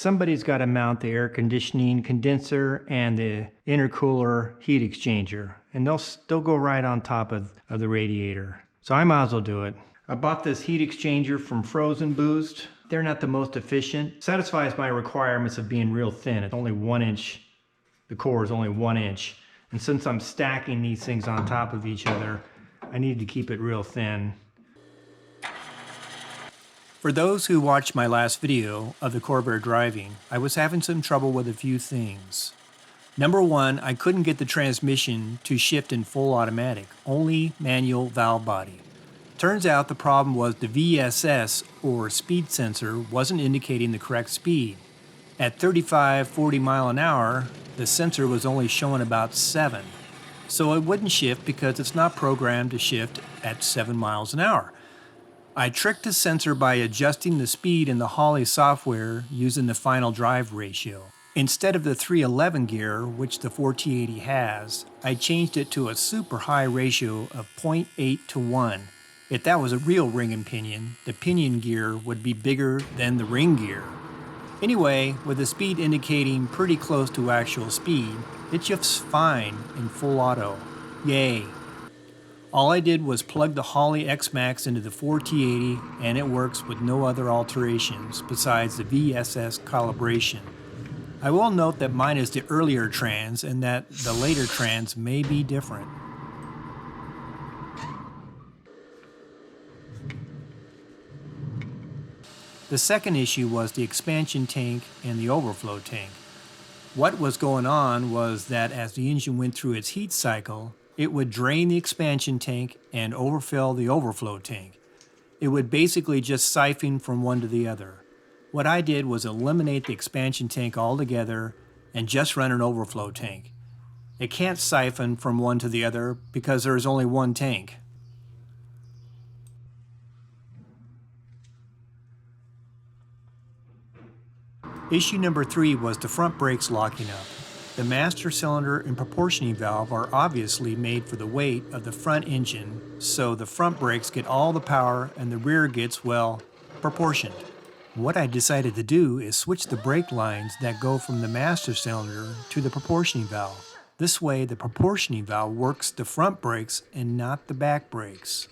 somebody's got to mount the air conditioning condenser and the intercooler heat exchanger, and they'll go right on top of the radiator. So I might as well do it. I bought this heat exchanger from Frozen Boost. They're not the most efficient. Satisfies my requirements of being real thin. It's only 1 inch. The core is only 1 inch. And since I'm stacking these things on top of each other, I need to keep it real thin. For those who watched my last video of the Corvair driving, I was having some trouble with a few things. Number one, I couldn't get the transmission to shift in full automatic, only manual valve body. Turns out the problem was the VSS, or speed sensor, wasn't indicating the correct speed. At 35-40 mile an hour, the sensor was only showing about 7. So it wouldn't shift because it's not programmed to shift at 7 miles an hour. I tricked the sensor by adjusting the speed in the Holley software using the final drive ratio. Instead of the 311 gear, which the 4T80 has, I changed it to a super high ratio of 0.8 to 1. If that was a real ring and pinion, the pinion gear would be bigger than the ring gear. Anyway, with the speed indicating pretty close to actual speed, it shifts fine in full auto. Yay! All I did was plug the Holley X-Max into the 4T80 and it works with no other alterations besides the VSS calibration. I will note that mine is the earlier trans and that the later trans may be different. The second issue was the expansion tank and the overflow tank. What was going on was that as the engine went through its heat cycle, it would drain the expansion tank and overfill the overflow tank. It would basically just siphon from one to the other. What I did was eliminate the expansion tank altogether and just run an overflow tank. It can't siphon from one to the other because there is only one tank. Issue number 3 was the front brakes locking up. The master cylinder and proportioning valve are obviously made for the weight of the front engine, so the front brakes get all the power and the rear gets, well, proportioned. What I decided to do is switch the brake lines that go from the master cylinder to the proportioning valve. This way the proportioning valve works the front brakes and not the back brakes.